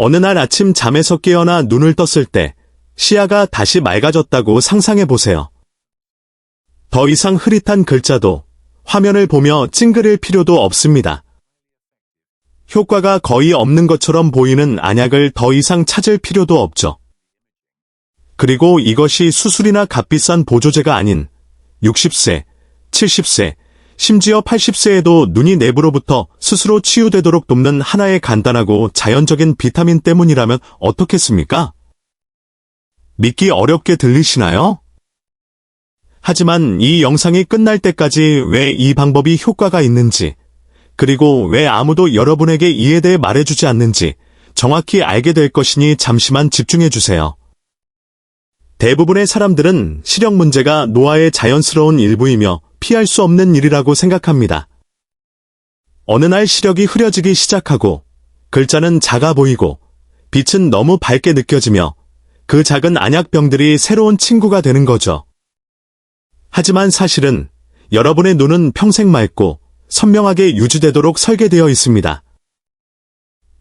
어느 날 아침 잠에서 깨어나 눈을 떴을 때 시야가 다시 맑아졌다고 상상해 보세요. 더 이상 흐릿한 글자도 화면을 보며 찡그릴 필요도 없습니다. 효과가 거의 없는 것처럼 보이는 안약을 더 이상 찾을 필요도 없죠. 그리고 이것이 수술이나 값비싼 보조제가 아닌 60세, 70세, 심지어 80세에도 눈이 내부로부터 스스로 치유되도록 돕는 하나의 간단하고 자연적인 비타민 때문이라면 어떻겠습니까? 믿기 어렵게 들리시나요? 하지만 이 영상이 끝날 때까지 왜 이 방법이 효과가 있는지, 그리고 왜 아무도 여러분에게 이에 대해 말해주지 않는지 정확히 알게 될 것이니 잠시만 집중해주세요. 대부분의 사람들은 시력 문제가 노화의 자연스러운 일부이며 피할 수 없는 일이라고 생각합니다. 어느 날 시력이 흐려지기 시작하고 글자는 작아 보이고 빛은 너무 밝게 느껴지며 그 작은 안약병들이 새로운 친구가 되는 거죠. 하지만 사실은 여러분의 눈은 평생 맑고 선명하게 유지되도록 설계되어 있습니다.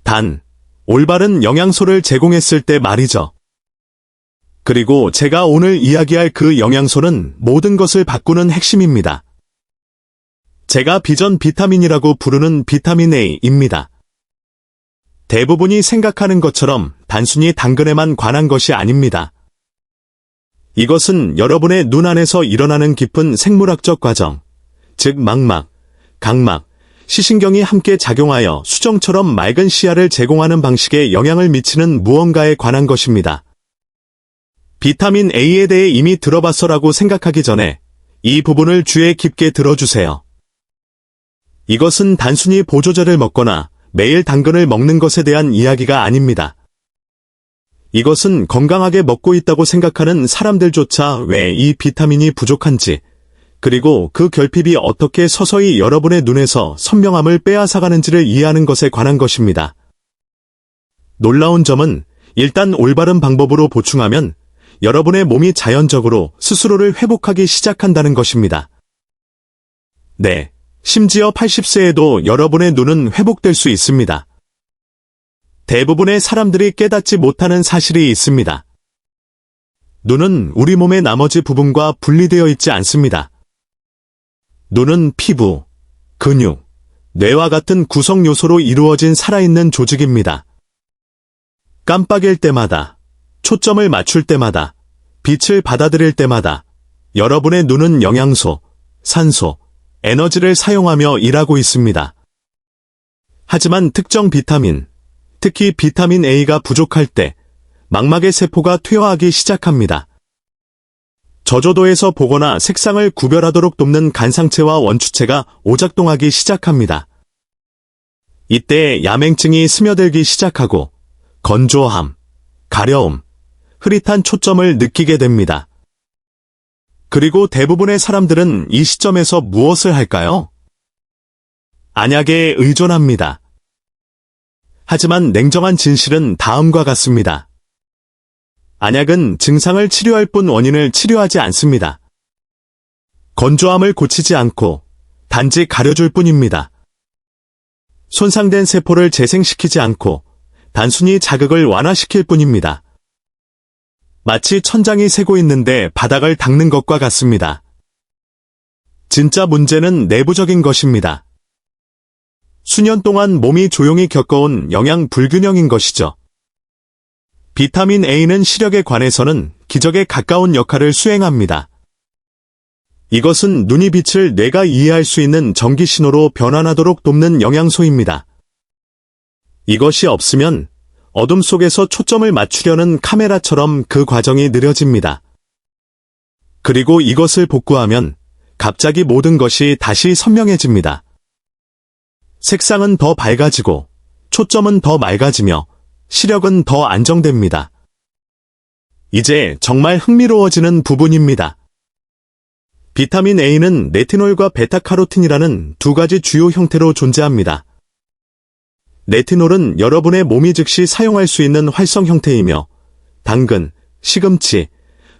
단, 올바른 영양소를 제공했을 때 말이죠. 그리고 제가 오늘 이야기할 그 영양소는 모든 것을 바꾸는 핵심입니다. 제가 비전 비타민이라고 부르는 비타민 A입니다. 대부분이 생각하는 것처럼 단순히 당근에만 관한 것이 아닙니다. 이것은 여러분의 눈 안에서 일어나는 깊은 생물학적 과정, 즉 망막, 각막, 시신경이 함께 작용하여 수정처럼 맑은 시야를 제공하는 방식에 영향을 미치는 무언가에 관한 것입니다. 비타민 A에 대해 이미 들어봤어라고 생각하기 전에 이 부분을 귀에 깊게 들어주세요. 이것은 단순히 보조제를 먹거나 매일 당근을 먹는 것에 대한 이야기가 아닙니다. 이것은 건강하게 먹고 있다고 생각하는 사람들조차 왜 이 비타민이 부족한지, 그리고 그 결핍이 어떻게 서서히 여러분의 눈에서 선명함을 빼앗아가는지를 이해하는 것에 관한 것입니다. 놀라운 점은 일단 올바른 방법으로 보충하면 여러분의 몸이 자연적으로 스스로를 회복하기 시작한다는 것입니다. 네, 심지어 80세에도 여러분의 눈은 회복될 수 있습니다. 대부분의 사람들이 깨닫지 못하는 사실이 있습니다. 눈은 우리 몸의 나머지 부분과 분리되어 있지 않습니다. 눈은 피부, 근육, 뇌와 같은 구성 요소로 이루어진 살아있는 조직입니다. 깜빡일 때마다, 초점을 맞출 때마다, 빛을 받아들일 때마다 여러분의 눈은 영양소, 산소, 에너지를 사용하며 일하고 있습니다. 하지만 특정 비타민, 특히 비타민 A가 부족할 때 망막의 세포가 퇴화하기 시작합니다. 저조도에서 보거나 색상을 구별하도록 돕는 간상체와 원추체가 오작동하기 시작합니다. 이때 야맹증이 스며들기 시작하고 건조함, 가려움, 흐릿한 초점을 느끼게 됩니다. 그리고 대부분의 사람들은 이 시점에서 무엇을 할까요? 안약에 의존합니다. 하지만 냉정한 진실은 다음과 같습니다. 안약은 증상을 치료할 뿐 원인을 치료하지 않습니다. 건조함을 고치지 않고 단지 가려줄 뿐입니다. 손상된 세포를 재생시키지 않고 단순히 자극을 완화시킬 뿐입니다. 마치 천장이 새고 있는데 바닥을 닦는 것과 같습니다. 진짜 문제는 내부적인 것입니다. 수년 동안 몸이 조용히 겪어온 영양 불균형인 것이죠. 비타민 A는 시력에 관해서는 기적에 가까운 역할을 수행합니다. 이것은 눈이 빛을 뇌가 이해할 수 있는 전기 신호로 변환하도록 돕는 영양소입니다. 이것이 없으면 어둠 속에서 초점을 맞추려는 카메라처럼 그 과정이 느려집니다. 그리고 이것을 복구하면 갑자기 모든 것이 다시 선명해집니다. 색상은 더 밝아지고 초점은 더 맑아지며 시력은 더 안정됩니다. 이제 정말 흥미로워지는 부분입니다. 비타민 A는 레티놀과 베타카로틴이라는 두 가지 주요 형태로 존재합니다. 레티놀은 여러분의 몸이 즉시 사용할 수 있는 활성 형태이며 당근, 시금치,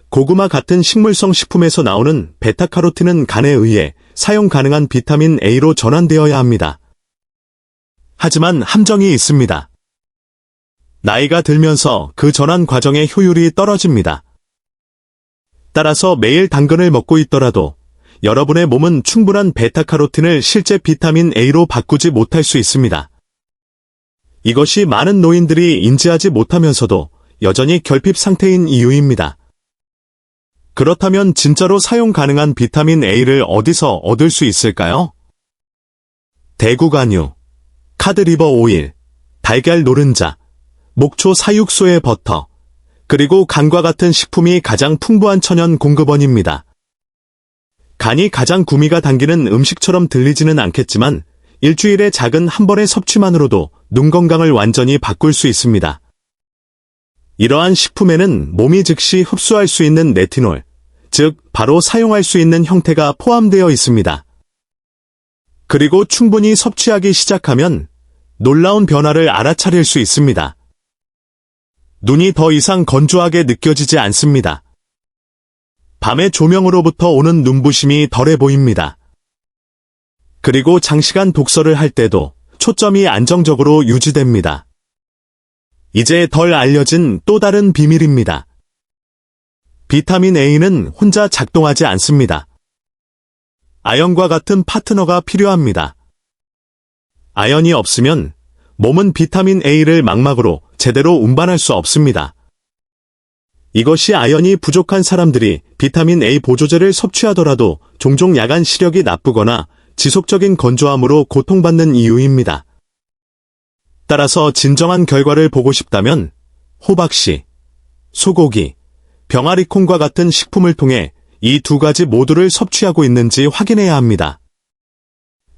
고구마 같은 식물성 식품에서 나오는 베타카로틴은 간에 의해 사용 가능한 비타민 A로 전환되어야 합니다. 하지만 함정이 있습니다. 나이가 들면서 그 전환 과정의 효율이 떨어집니다. 따라서 매일 당근을 먹고 있더라도 여러분의 몸은 충분한 베타카로틴을 실제 비타민 A로 바꾸지 못할 수 있습니다. 이것이 많은 노인들이 인지하지 못하면서도 여전히 결핍 상태인 이유입니다. 그렇다면 진짜로 사용 가능한 비타민 A를 어디서 얻을 수 있을까요? 대구간유, 카드리버 오일, 달걀 노른자, 목초 사육소의 버터, 그리고 간과 같은 식품이 가장 풍부한 천연 공급원입니다. 간이 가장 구미가 당기는 음식처럼 들리지는 않겠지만 일주일에 작은 한 번의 섭취만으로도 눈 건강을 완전히 바꿀 수 있습니다. 이러한 식품에는 몸이 즉시 흡수할 수 있는 레티놀, 즉 바로 사용할 수 있는 형태가 포함되어 있습니다. 그리고 충분히 섭취하기 시작하면 놀라운 변화를 알아차릴 수 있습니다. 눈이 더 이상 건조하게 느껴지지 않습니다. 밤의 조명으로부터 오는 눈부심이 덜해 보입니다. 그리고 장시간 독서를 할 때도 초점이 안정적으로 유지됩니다. 이제 덜 알려진 또 다른 비밀입니다. 비타민 A는 혼자 작동하지 않습니다. 아연과 같은 파트너가 필요합니다. 아연이 없으면 몸은 비타민 A를 망막으로 제대로 운반할 수 없습니다. 이것이 아연이 부족한 사람들이 비타민 A 보조제를 섭취하더라도 종종 야간 시력이 나쁘거나 지속적인 건조함으로 고통받는 이유입니다. 따라서 진정한 결과를 보고 싶다면 호박씨, 소고기, 병아리콩과 같은 식품을 통해 이 두 가지 모두를 섭취하고 있는지 확인해야 합니다.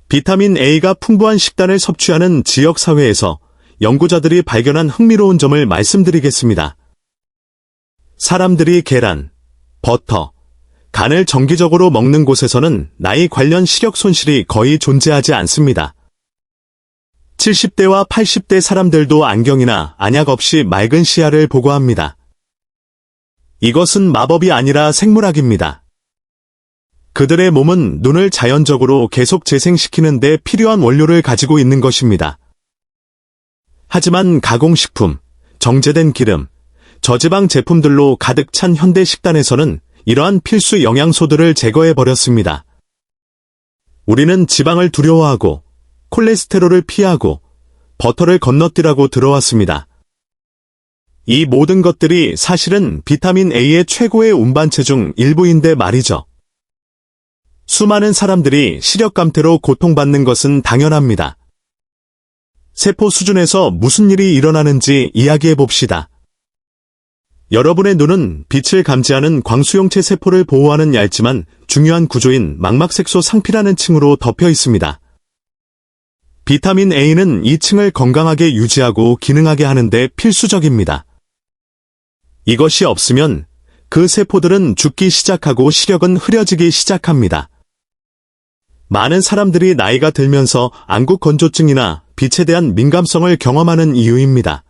비타민 A가 풍부한 식단을 섭취하는 지역사회에서 연구자들이 발견한 흥미로운 점을 말씀드리겠습니다. 사람들이 계란, 버터, 간을 정기적으로 먹는 곳에서는 나이 관련 시력 손실이 거의 존재하지 않습니다. 70대와 80대 사람들도 안경이나 안약 없이 맑은 시야를 보고합니다. 이것은 마법이 아니라 생물학입니다. 그들의 몸은 눈을 자연적으로 계속 재생시키는 데 필요한 원료를 가지고 있는 것입니다. 하지만 가공식품, 정제된 기름, 저지방 제품들로 가득 찬 현대 식단에서는 이러한 필수 영양소들을 제거해버렸습니다. 우리는 지방을 두려워하고 콜레스테롤을 피하고 버터를 건너뛰라고 들어왔습니다. 이 모든 것들이 사실은 비타민 A의 최고의 운반체 중 일부인데 말이죠. 수많은 사람들이 시력 감퇴로 고통받는 것은 당연합니다. 세포 수준에서 무슨 일이 일어나는지 이야기해 봅시다. 여러분의 눈은 빛을 감지하는 광수용체 세포를 보호하는 얇지만 중요한 구조인 망막색소 상피라는 층으로 덮여 있습니다. 비타민 A는 이 층을 건강하게 유지하고 기능하게 하는데 필수적입니다. 이것이 없으면 그 세포들은 죽기 시작하고 시력은 흐려지기 시작합니다. 많은 사람들이 나이가 들면서 안구 건조증이나 빛에 대한 민감성을 경험하는 이유입니다.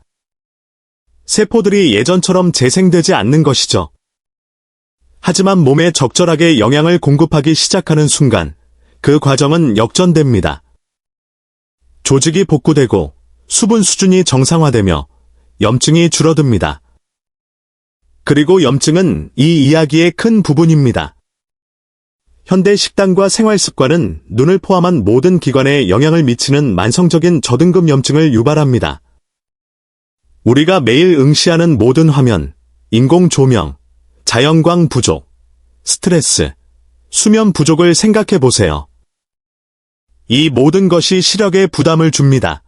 세포들이 예전처럼 재생되지 않는 것이죠. 하지만 몸에 적절하게 영양을 공급하기 시작하는 순간 그 과정은 역전됩니다. 조직이 복구되고 수분 수준이 정상화되며 염증이 줄어듭니다. 그리고 염증은 이 이야기의 큰 부분입니다. 현대 식단과 생활 습관은 눈을 포함한 모든 기관에 영향을 미치는 만성적인 저등급 염증을 유발합니다. 우리가 매일 응시하는 모든 화면, 인공 조명, 자연광 부족, 스트레스, 수면 부족을 생각해 보세요. 이 모든 것이 시력에 부담을 줍니다.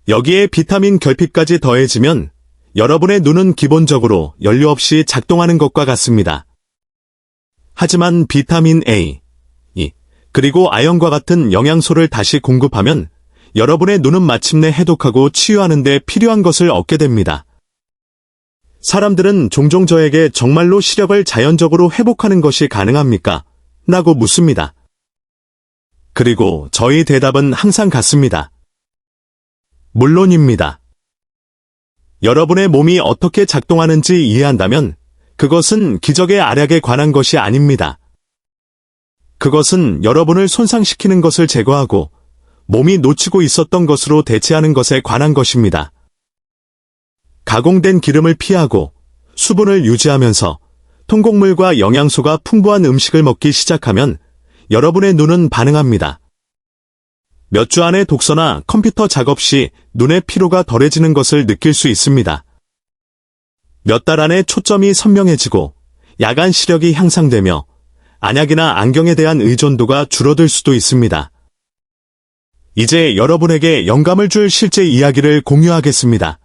여기에 비타민 결핍까지 더해지면 여러분의 눈은 기본적으로 연료 없이 작동하는 것과 같습니다. 하지만 비타민 A, E, 그리고 아연과 같은 영양소를 다시 공급하면 여러분의 눈은 마침내 해독하고 치유하는 데 필요한 것을 얻게 됩니다. 사람들은 종종 저에게 정말로 시력을 자연적으로 회복하는 것이 가능합니까? 라고 묻습니다. 그리고 저희 대답은 항상 같습니다. 물론입니다. 여러분의 몸이 어떻게 작동하는지 이해한다면 그것은 기적의 알약에 관한 것이 아닙니다. 그것은 여러분을 손상시키는 것을 제거하고 몸이 놓치고 있었던 것으로 대체하는 것에 관한 것입니다. 가공된 기름을 피하고 수분을 유지하면서 통곡물과 영양소가 풍부한 음식을 먹기 시작하면 여러분의 눈은 반응합니다. 몇 주 안에 독서나 컴퓨터 작업 시 눈의 피로가 덜해지는 것을 느낄 수 있습니다. 몇 달 안에 초점이 선명해지고 야간 시력이 향상되며 안약이나 안경에 대한 의존도가 줄어들 수도 있습니다. 이제 여러분에게 영감을 줄 실제 이야기를 공유하겠습니다.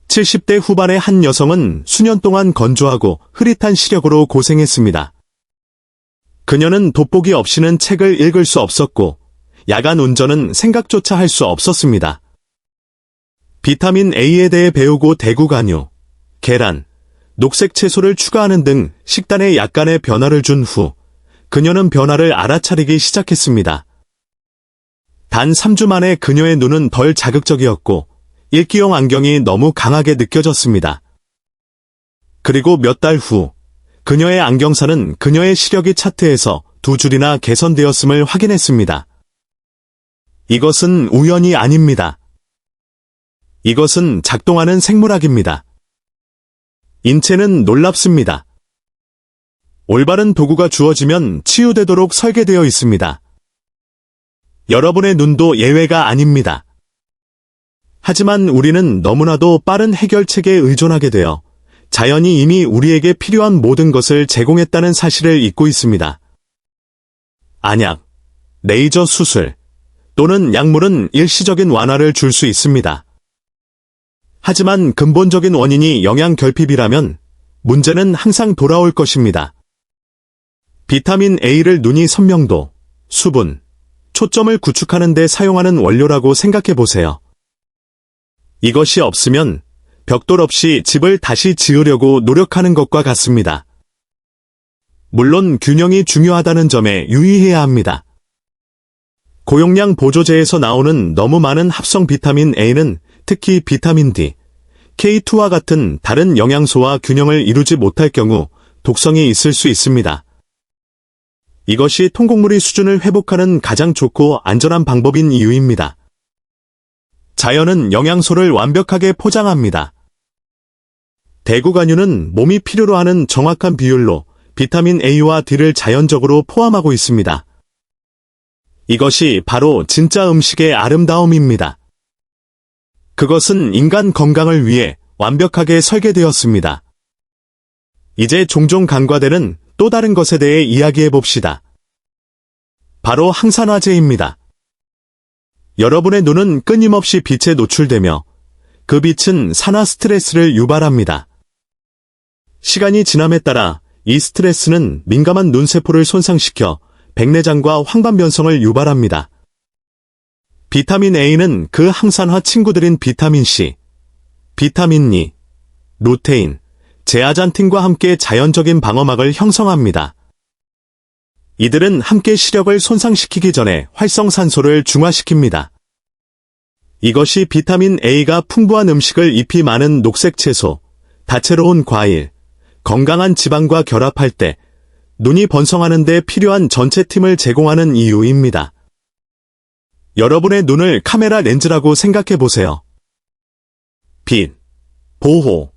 70대 후반의 한 여성은 수년 동안 건조하고 흐릿한 시력으로 고생했습니다. 그녀는 돋보기 없이는 책을 읽을 수 없었고 야간 운전은 생각조차 할 수 없었습니다. 비타민 A에 대해 배우고 대구 간유, 계란, 녹색 채소를 추가하는 등 식단에 약간의 변화를 준 후 그녀는 변화를 알아차리기 시작했습니다. 단 3주 만에 그녀의 눈은 덜 자극적이었고 읽기용 안경이 너무 강하게 느껴졌습니다. 그리고 몇 달 후 그녀의 안경사는 그녀의 시력이 차트에서 2줄이나 개선되었음을 확인했습니다. 이것은 우연이 아닙니다. 이것은 작동하는 생물학입니다. 인체는 놀랍습니다. 올바른 도구가 주어지면 치유되도록 설계되어 있습니다. 여러분의 눈도 예외가 아닙니다. 하지만 우리는 너무나도 빠른 해결책에 의존하게 되어 자연이 이미 우리에게 필요한 모든 것을 제공했다는 사실을 잊고 있습니다. 안약, 레이저 수술, 또는 약물은 일시적인 완화를 줄 수 있습니다. 하지만 근본적인 원인이 영양 결핍이라면 문제는 항상 돌아올 것입니다. 비타민 A를 눈이 선명도, 수분, 초점을 구축하는 데 사용하는 원료라고 생각해 보세요. 이것이 없으면 벽돌 없이 집을 다시 지으려고 노력하는 것과 같습니다. 물론 균형이 중요하다는 점에 유의해야 합니다. 고용량 보조제에서 나오는 너무 많은 합성 비타민 A는 특히 비타민 D, K2와 같은 다른 영양소와 균형을 이루지 못할 경우 독성이 있을 수 있습니다. 이것이 통곡물의 수준을 회복하는 가장 좋고 안전한 방법인 이유입니다. 자연은 영양소를 완벽하게 포장합니다. 대구 간유는 몸이 필요로 하는 정확한 비율로 비타민 A와 D를 자연적으로 포함하고 있습니다. 이것이 바로 진짜 음식의 아름다움입니다. 그것은 인간 건강을 위해 완벽하게 설계되었습니다. 이제 종종 간과되는 또 다른 것에 대해 이야기해 봅시다. 바로 항산화제입니다. 여러분의 눈은 끊임없이 빛에 노출되며 그 빛은 산화 스트레스를 유발합니다. 시간이 지남에 따라 이 스트레스는 민감한 눈세포를 손상시켜 백내장과 황반변성을 유발합니다. 비타민 A는 그 항산화 친구들인 비타민 C, 비타민 E, 루테인, 제아잔틴과 함께 자연적인 방어막을 형성합니다. 이들은 함께 시력을 손상시키기 전에 활성산소를 중화시킵니다. 이것이 비타민 A가 풍부한 음식을 잎이 많은 녹색 채소, 다채로운 과일, 건강한 지방과 결합할 때 눈이 번성하는 데 필요한 전체 팀을 제공하는 이유입니다. 여러분의 눈을 카메라 렌즈라고 생각해 보세요. 빛, 보호,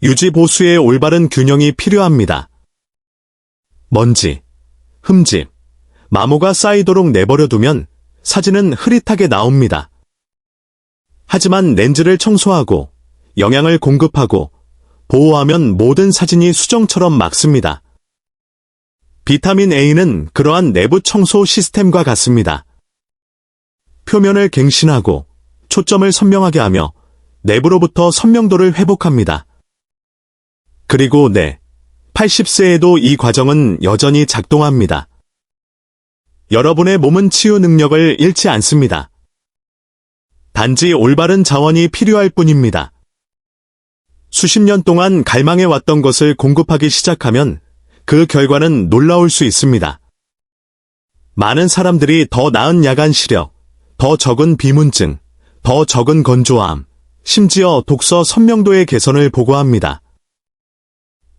유지 보수의 올바른 균형이 필요합니다. 먼지, 흠집, 마모가 쌓이도록 내버려 두면 사진은 흐릿하게 나옵니다. 하지만 렌즈를 청소하고 영양을 공급하고 보호하면 모든 사진이 수정처럼 맑습니다. 비타민 A는 그러한 내부 청소 시스템과 같습니다. 표면을 갱신하고 초점을 선명하게 하며 내부로부터 선명도를 회복합니다. 그리고 80세에도 이 과정은 여전히 작동합니다. 여러분의 몸은 치유 능력을 잃지 않습니다. 단지 올바른 자원이 필요할 뿐입니다. 수십 년 동안 갈망해왔던 것을 공급하기 시작하면 그 결과는 놀라울 수 있습니다. 많은 사람들이 더 나은 야간 시력, 더 적은 비문증, 더 적은 건조함, 심지어 독서 선명도의 개선을 보고합니다.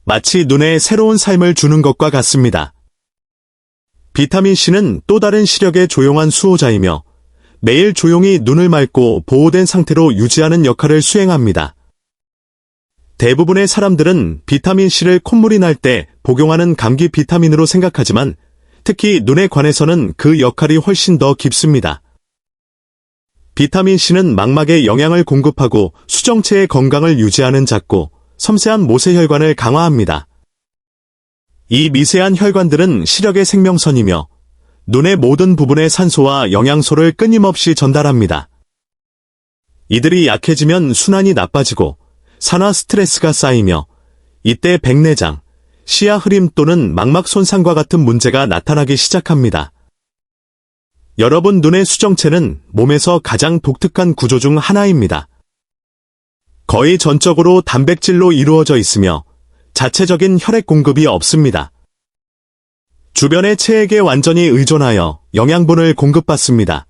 마치 눈에 새로운 삶을 주는 것과 같습니다. 비타민C는 또 다른 시력의 조용한 수호자이며 매일 조용히 눈을 맑고 보호된 상태로 유지하는 역할을 수행합니다. 대부분의 사람들은 비타민C를 콧물이 날 때 복용하는 감기 비타민으로 생각하지만 특히 눈에 관해서는 그 역할이 훨씬 더 깊습니다. 비타민C는 망막에 영양을 공급하고 수정체의 건강을 유지하는 작고 섬세한 모세혈관을 강화합니다. 이 미세한 혈관들은 시력의 생명선이며 눈의 모든 부분에 산소와 영양소를 끊임없이 전달합니다. 이들이 약해지면 순환이 나빠지고 산화 스트레스가 쌓이며 이때 백내장, 시야 흐림 또는 망막 손상과 같은 문제가 나타나기 시작합니다. 여러분 눈의 수정체는 몸에서 가장 독특한 구조 중 하나입니다. 거의 전적으로 단백질로 이루어져 있으며 자체적인 혈액 공급이 없습니다. 주변의 체액에 완전히 의존하여 영양분을 공급받습니다.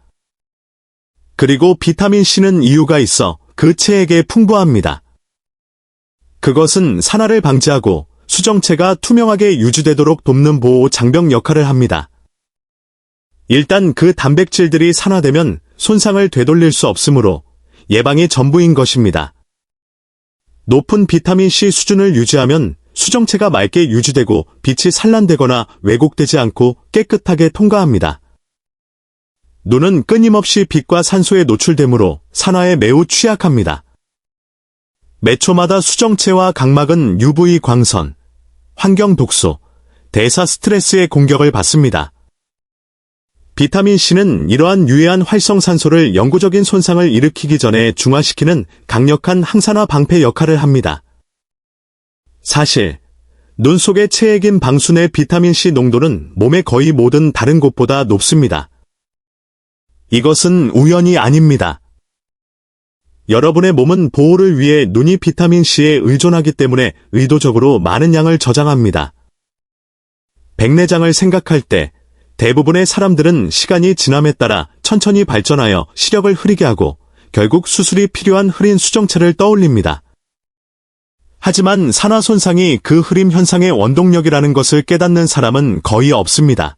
그리고 비타민C는 이유가 있어 그 체액에 풍부합니다. 그것은 산화를 방지하고 수정체가 투명하게 유지되도록 돕는 보호 장벽 역할을 합니다. 일단 그 단백질들이 산화되면 손상을 되돌릴 수 없으므로 예방이 전부인 것입니다. 높은 비타민C 수준을 유지하면 수정체가 맑게 유지되고 빛이 산란되거나 왜곡되지 않고 깨끗하게 통과합니다. 눈은 끊임없이 빛과 산소에 노출되므로 산화에 매우 취약합니다. 매 초마다 수정체와 각막은 UV 광선, 환경 독소, 대사 스트레스의 공격을 받습니다. 비타민C는 이러한 유해한 활성산소를 영구적인 손상을 일으키기 전에 중화시키는 강력한 항산화 방패 역할을 합니다. 사실 눈 속의 체액인 방순의 비타민C 농도는 몸의 거의 모든 다른 곳보다 높습니다. 이것은 우연이 아닙니다. 여러분의 몸은 보호를 위해 눈이 비타민C에 의존하기 때문에 의도적으로 많은 양을 저장합니다. 백내장을 생각할 때 대부분의 사람들은 시간이 지남에 따라 천천히 발전하여 시력을 흐리게 하고 결국 수술이 필요한 흐린 수정체를 떠올립니다. 하지만 산화 손상이 그 흐림 현상의 원동력이라는 것을 깨닫는 사람은 거의 없습니다.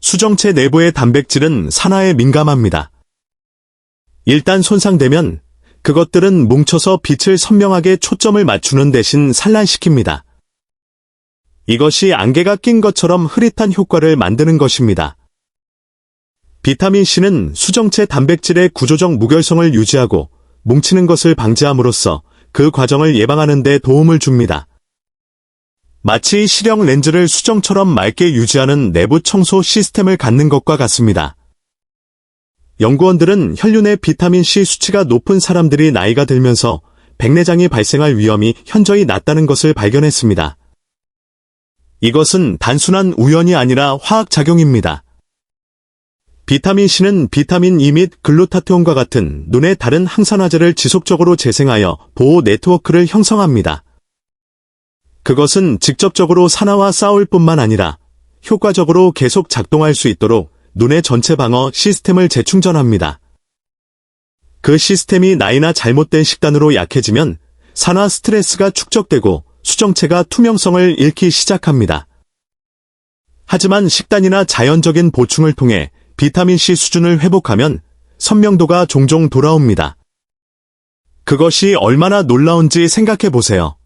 수정체 내부의 단백질은 산화에 민감합니다. 일단 손상되면 그것들은 뭉쳐서 빛을 선명하게 초점을 맞추는 대신 산란시킵니다. 이것이 안개가 낀 것처럼 흐릿한 효과를 만드는 것입니다. 비타민C는 수정체 단백질의 구조적 무결성을 유지하고 뭉치는 것을 방지함으로써 그 과정을 예방하는 데 도움을 줍니다. 마치 시력 렌즈를 수정처럼 맑게 유지하는 내부 청소 시스템을 갖는 것과 같습니다. 연구원들은 혈류 내 비타민C 수치가 높은 사람들이 나이가 들면서 백내장이 발생할 위험이 현저히 낮다는 것을 발견했습니다. 이것은 단순한 우연이 아니라 화학작용입니다. 비타민C는 비타민 E 및 글루타티온과 같은 눈의 다른 항산화제를 지속적으로 재생하여 보호 네트워크를 형성합니다. 그것은 직접적으로 산화와 싸울 뿐만 아니라 효과적으로 계속 작동할 수 있도록 눈의 전체 방어 시스템을 재충전합니다. 그 시스템이 나이나 잘못된 식단으로 약해지면 산화 스트레스가 축적되고 수정체가 투명성을 잃기 시작합니다. 하지만 식단이나 자연적인 보충을 통해 비타민C 수준을 회복하면 선명도가 종종 돌아옵니다. 그것이 얼마나 놀라운지 생각해 보세요.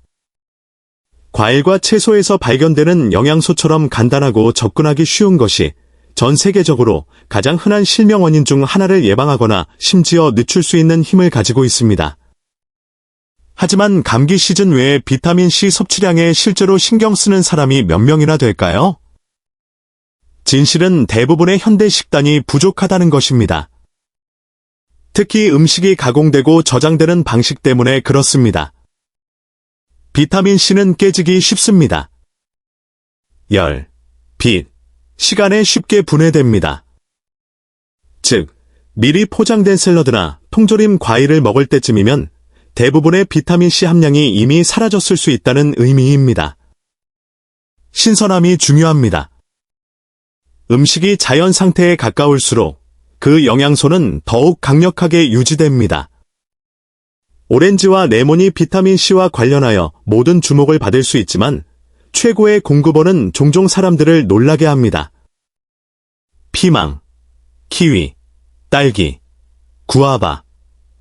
과일과 채소에서 발견되는 영양소처럼 간단하고 접근하기 쉬운 것이 전 세계적으로 가장 흔한 실명 원인 중 하나를 예방하거나 심지어 늦출 수 있는 힘을 가지고 있습니다. 하지만 감기 시즌 외에 비타민C 섭취량에 실제로 신경 쓰는 사람이 몇 명이나 될까요? 진실은 대부분의 현대 식단이 부족하다는 것입니다. 특히 음식이 가공되고 저장되는 방식 때문에 그렇습니다. 비타민C는 깨지기 쉽습니다. 열, 빛, 시간에 쉽게 분해됩니다. 즉, 미리 포장된 샐러드나 통조림 과일을 먹을 때쯤이면 대부분의 비타민C 함량이 이미 사라졌을 수 있다는 의미입니다. 신선함이 중요합니다. 음식이 자연 상태에 가까울수록 그 영양소는 더욱 강력하게 유지됩니다. 오렌지와 레몬이 비타민C와 관련하여 모든 주목을 받을 수 있지만 최고의 공급원은 종종 사람들을 놀라게 합니다. 피망, 키위, 딸기, 구아바,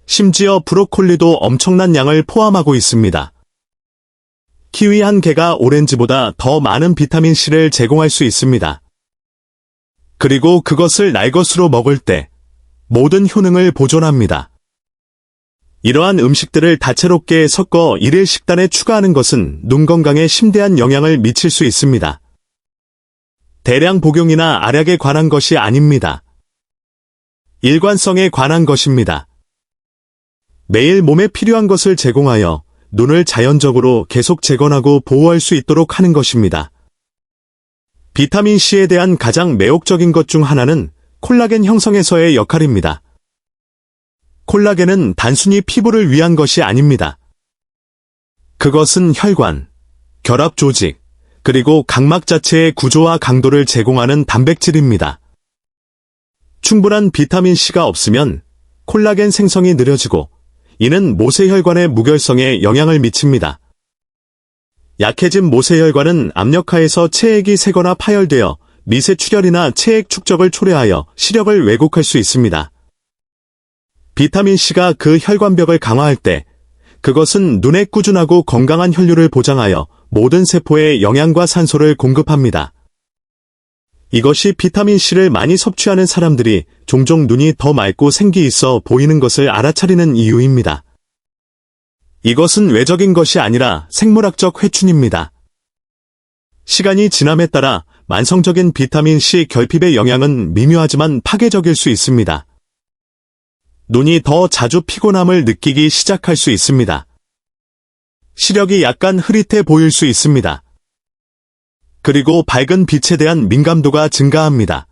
심지어 브로콜리도 엄청난 양을 포함하고 있습니다. 키위 한 개가 오렌지보다 더 많은 비타민C를 제공할 수 있습니다. 그리고 그것을 날것으로 먹을 때 모든 효능을 보존합니다. 이러한 음식들을 다채롭게 섞어 일일 식단에 추가하는 것은 눈 건강에 심대한 영향을 미칠 수 있습니다. 대량 복용이나 알약에 관한 것이 아닙니다. 일관성에 관한 것입니다. 매일 몸에 필요한 것을 제공하여 눈을 자연적으로 계속 재건하고 보호할 수 있도록 하는 것입니다. 비타민C에 대한 가장 매혹적인 것 중 하나는 콜라겐 형성에서의 역할입니다. 콜라겐은 단순히 피부를 위한 것이 아닙니다. 그것은 혈관, 결합 조직, 그리고 각막 자체의 구조와 강도를 제공하는 단백질입니다. 충분한 비타민C가 없으면 콜라겐 생성이 느려지고 이는 모세혈관의 무결성에 영향을 미칩니다. 약해진 모세혈관은 압력하에서 체액이 새거나 파열되어 미세출혈이나 체액 축적을 초래하여 시력을 왜곡할 수 있습니다. 비타민C가 그 혈관벽을 강화할 때 그것은 눈에 꾸준하고 건강한 혈류를 보장하여 모든 세포에 영양과 산소를 공급합니다. 이것이 비타민C를 많이 섭취하는 사람들이 종종 눈이 더 맑고 생기 있어 보이는 것을 알아차리는 이유입니다. 이것은 외적인 것이 아니라 생물학적 회춘입니다. 시간이 지남에 따라 만성적인 비타민C 결핍의 영향은 미묘하지만 파괴적일 수 있습니다. 눈이 더 자주 피곤함을 느끼기 시작할 수 있습니다. 시력이 약간 흐릿해 보일 수 있습니다. 그리고 밝은 빛에 대한 민감도가 증가합니다.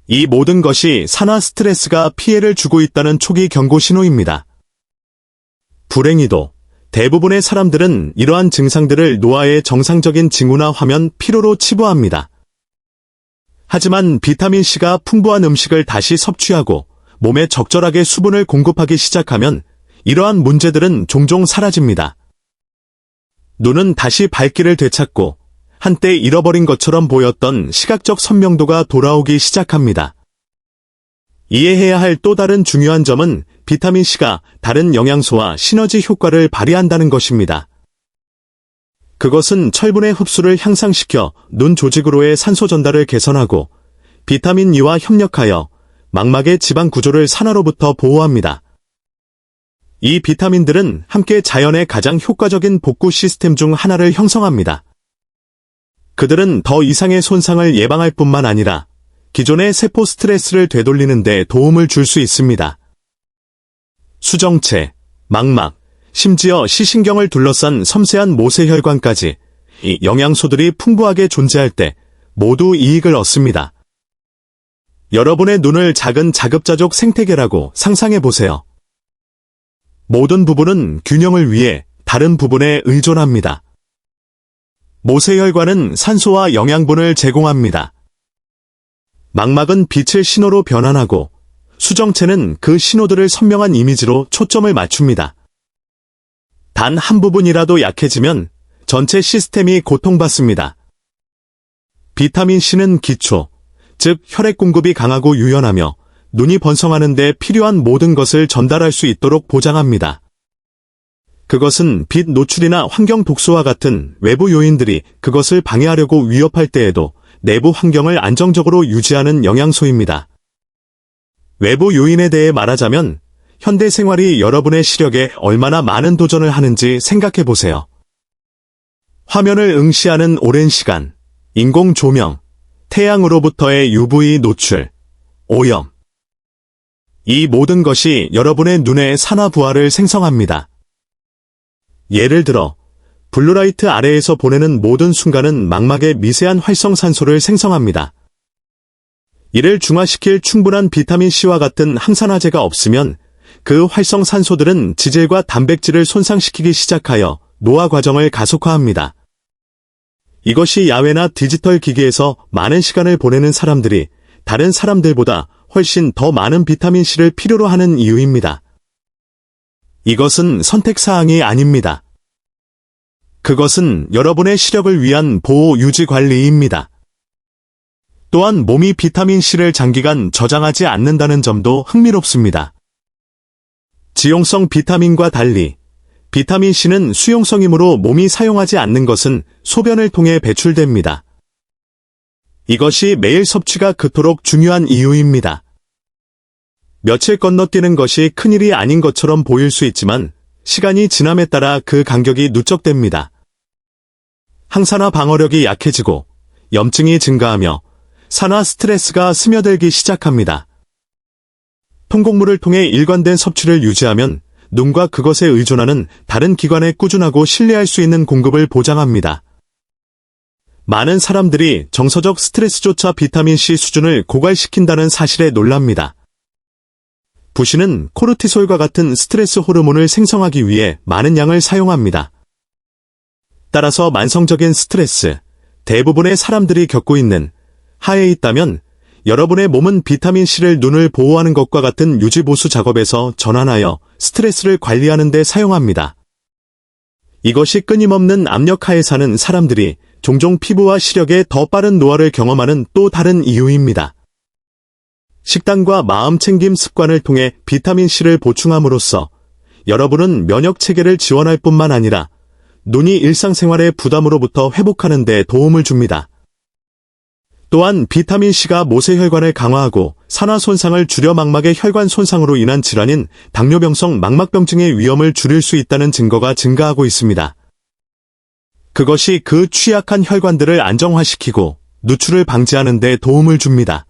이 모든 것이 산화 스트레스가 피해를 주고 있다는 초기 경고 신호입니다. 불행히도 대부분의 사람들은 이러한 증상들을 노화의 정상적인 징후나 화면 피로로 치부합니다. 하지만 비타민C가 풍부한 음식을 다시 섭취하고 몸에 적절하게 수분을 공급하기 시작하면 이러한 문제들은 종종 사라집니다. 눈은 다시 밝기를 되찾고 한때 잃어버린 것처럼 보였던 시각적 선명도가 돌아오기 시작합니다. 이해해야 할 또 다른 중요한 점은 비타민C가 다른 영양소와 시너지 효과를 발휘한다는 것입니다. 그것은 철분의 흡수를 향상시켜 눈 조직으로의 산소 전달을 개선하고 비타민 E와 협력하여 망막의 지방 구조를 산화로부터 보호합니다. 이 비타민들은 함께 자연의 가장 효과적인 복구 시스템 중 하나를 형성합니다. 그들은 더 이상의 손상을 예방할 뿐만 아니라 기존의 세포 스트레스를 되돌리는 데 도움을 줄 수 있습니다. 수정체, 망막, 심지어 시신경을 둘러싼 섬세한 모세혈관까지 이 영양소들이 풍부하게 존재할 때 모두 이익을 얻습니다. 여러분의 눈을 작은 자급자족 생태계라고 상상해 보세요. 모든 부분은 균형을 위해 다른 부분에 의존합니다. 모세혈관은 산소와 영양분을 제공합니다. 망막은 빛을 신호로 변환하고 수정체는 그 신호들을 선명한 이미지로 초점을 맞춥니다. 단 한 부분이라도 약해지면 전체 시스템이 고통받습니다. 비타민C는 기초, 즉 혈액 공급이 강하고 유연하며 눈이 번성하는 데 필요한 모든 것을 전달할 수 있도록 보장합니다. 그것은 빛 노출이나 환경 독소와 같은 외부 요인들이 그것을 방해하려고 위협할 때에도 내부 환경을 안정적으로 유지하는 영양소입니다. 외부 요인에 대해 말하자면 현대 생활이 여러분의 시력에 얼마나 많은 도전을 하는지 생각해 보세요. 화면을 응시하는 오랜 시간, 인공 조명, 태양으로부터의 UV 노출, 오염. 이 모든 것이 여러분의 눈의 산화 부하를 생성합니다. 예를 들어 블루라이트 아래에서 보내는 모든 순간은 망막의 미세한 활성산소를 생성합니다. 이를 중화시킬 충분한 비타민C와 같은 항산화제가 없으면 그 활성산소들은 지질과 단백질을 손상시키기 시작하여 노화 과정을 가속화합니다. 이것이 야외나 디지털 기기에서 많은 시간을 보내는 사람들이 다른 사람들보다 훨씬 더 많은 비타민C를 필요로 하는 이유입니다. 이것은 선택사항이 아닙니다. 그것은 여러분의 시력을 위한 보호 유지 관리입니다. 또한 몸이 비타민C를 장기간 저장하지 않는다는 점도 흥미롭습니다. 지용성 비타민과 달리 비타민C는 수용성이므로 몸이 사용하지 않는 것은 소변을 통해 배출됩니다. 이것이 매일 섭취가 그토록 중요한 이유입니다. 며칠 건너뛰는 것이 큰일이 아닌 것처럼 보일 수 있지만 시간이 지남에 따라 그 간격이 누적됩니다. 항산화 방어력이 약해지고 염증이 증가하며 산화 스트레스가 스며들기 시작합니다. 통곡물을 통해 일관된 섭취를 유지하면 눈과 그것에 의존하는 다른 기관에 꾸준하고 신뢰할 수 있는 공급을 보장합니다. 많은 사람들이 정서적 스트레스조차 비타민C 수준을 고갈시킨다는 사실에 놀랍니다. 부시는 코르티솔과 같은 스트레스 호르몬을 생성하기 위해 많은 양을 사용합니다. 따라서 만성적인 스트레스, 대부분의 사람들이 겪고 있는 하에 있다면 여러분의 몸은 비타민C를 눈을 보호하는 것과 같은 유지보수 작업에서 전환하여 스트레스를 관리하는 데 사용합니다. 이것이 끊임없는 압력 하에 사는 사람들이 종종 피부와 시력에 더 빠른 노화를 경험하는 또 다른 이유입니다. 식단과 마음 챙김 습관을 통해 비타민C를 보충함으로써 여러분은 면역 체계를 지원할 뿐만 아니라 눈이 일상생활의 부담으로부터 회복하는 데 도움을 줍니다. 또한 비타민C가 모세혈관을 강화하고 산화 손상을 줄여 망막의 혈관 손상으로 인한 질환인 당뇨병성 망막병증의 위험을 줄일 수 있다는 증거가 증가하고 있습니다. 그것이 그 취약한 혈관들을 안정화시키고 누출을 방지하는 데 도움을 줍니다.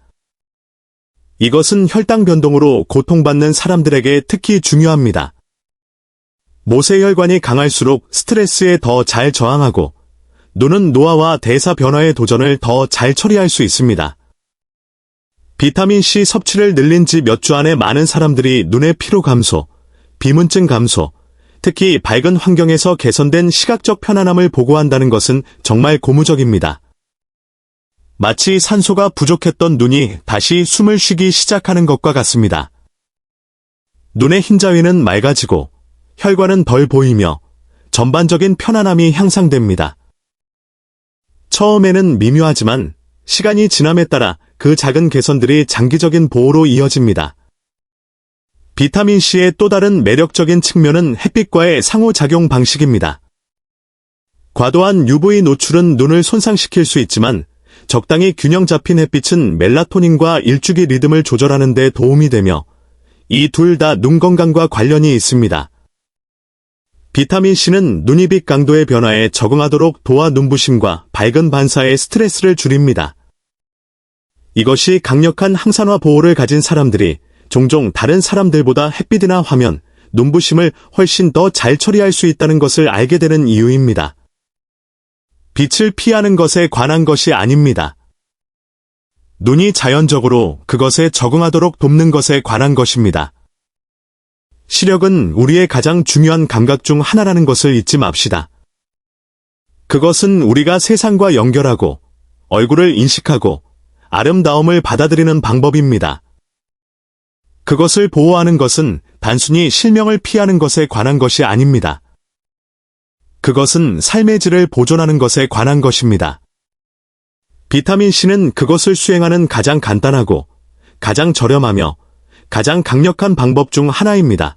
이것은 혈당 변동으로 고통받는 사람들에게 특히 중요합니다. 모세혈관이 강할수록 스트레스에 더 잘 저항하고 눈은 노화와 대사 변화의 도전을 더 잘 처리할 수 있습니다. 비타민C 섭취를 늘린 지 몇 주 안에 많은 사람들이 눈의 피로 감소, 비문증 감소, 특히 밝은 환경에서 개선된 시각적 편안함을 보고한다는 것은 정말 고무적입니다. 마치 산소가 부족했던 눈이 다시 숨을 쉬기 시작하는 것과 같습니다. 눈의 흰자위는 맑아지고 혈관은 덜 보이며 전반적인 편안함이 향상됩니다. 처음에는 미묘하지만 시간이 지남에 따라 그 작은 개선들이 장기적인 보호로 이어집니다. 비타민C의 또 다른 매력적인 측면은 햇빛과의 상호작용 방식입니다. 과도한 UV 노출은 눈을 손상시킬 수 있지만 적당히 균형 잡힌 햇빛은 멜라토닌과 일주기 리듬을 조절하는 데 도움이 되며 이 둘 다 눈 건강과 관련이 있습니다. 비타민C는 눈이빛 강도의 변화에 적응하도록 도와 눈부심과 밝은 반사의 스트레스를 줄입니다. 이것이 강력한 항산화 보호를 가진 사람들이 종종 다른 사람들보다 햇빛이나 화면, 눈부심을 훨씬 더 잘 처리할 수 있다는 것을 알게 되는 이유입니다. 빛을 피하는 것에 관한 것이 아닙니다. 눈이 자연적으로 그것에 적응하도록 돕는 것에 관한 것입니다. 시력은 우리의 가장 중요한 감각 중 하나라는 것을 잊지 맙시다. 그것은 우리가 세상과 연결하고 얼굴을 인식하고 아름다움을 받아들이는 방법입니다. 그것을 보호하는 것은 단순히 실명을 피하는 것에 관한 것이 아닙니다. 그것은 삶의 질을 보존하는 것에 관한 것입니다. 비타민C는 그것을 수행하는 가장 간단하고 가장 저렴하며 가장 강력한 방법 중 하나입니다.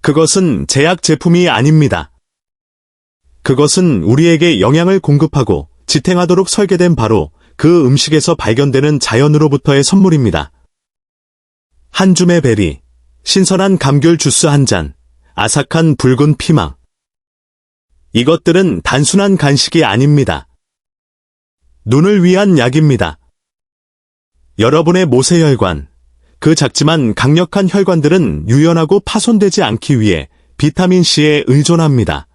그것은 제약 제품이 아닙니다. 그것은 우리에게 영양을 공급하고 지탱하도록 설계된 바로 그 음식에서 발견되는 자연으로부터의 선물입니다. 한 줌의 베리, 신선한 감귤 주스 한 잔, 아삭한 붉은 피망. 이것들은 단순한 간식이 아닙니다. 눈을 위한 약입니다. 여러분의 모세혈관, 그 작지만 강력한 혈관들은 유연하고 파손되지 않기 위해 비타민C에 의존합니다.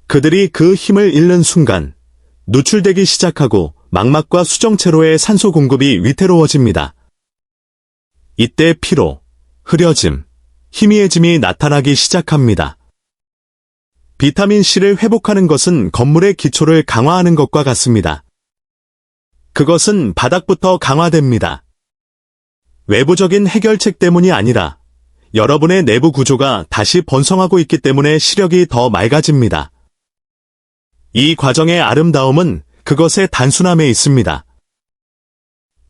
그들이 그 힘을 잃는 순간 누출되기 시작하고 망막과 수정체로의 산소 공급이 위태로워집니다. 이때 피로, 흐려짐, 희미해짐이 나타나기 시작합니다. 비타민C를 회복하는 것은 건물의 기초를 강화하는 것과 같습니다. 그것은 바닥부터 강화됩니다. 외부적인 해결책 때문이 아니라 여러분의 내부 구조가 다시 번성하고 있기 때문에 시력이 더 맑아집니다. 이 과정의 아름다움은 그것의 단순함에 있습니다.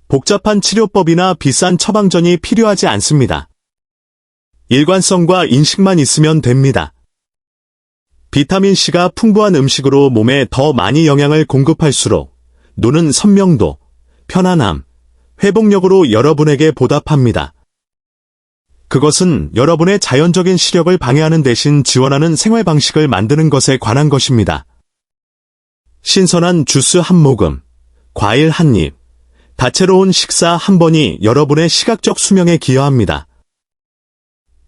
복잡한 치료법이나 비싼 처방전이 필요하지 않습니다. 일관성과 인식만 있으면 됩니다. 비타민C가 풍부한 음식으로 몸에 더 많이 영양을 공급할수록 눈은 선명도, 편안함, 회복력으로 여러분에게 보답합니다. 그것은 여러분의 자연적인 시력을 방해하는 대신 지원하는 생활 방식을 만드는 것에 관한 것입니다. 신선한 주스 한 모금, 과일 한 입, 다채로운 식사 한 번이 여러분의 시각적 수명에 기여합니다.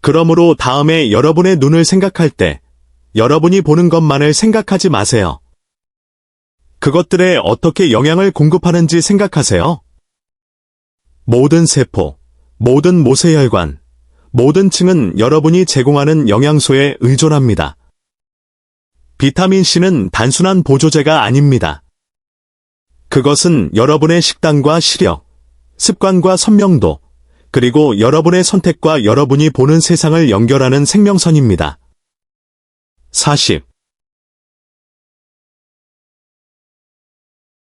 그러므로 다음에 여러분의 눈을 생각할 때 여러분이 보는 것만을 생각하지 마세요. 그것들에 어떻게 영양을 공급하는지 생각하세요. 모든 세포, 모든 모세혈관, 모든 층은 여러분이 제공하는 영양소에 의존합니다. 비타민C는 단순한 보조제가 아닙니다. 그것은 여러분의 식단과 시력, 습관과 선명도, 그리고 여러분의 선택과 여러분이 보는 세상을 연결하는 생명선입니다. 40.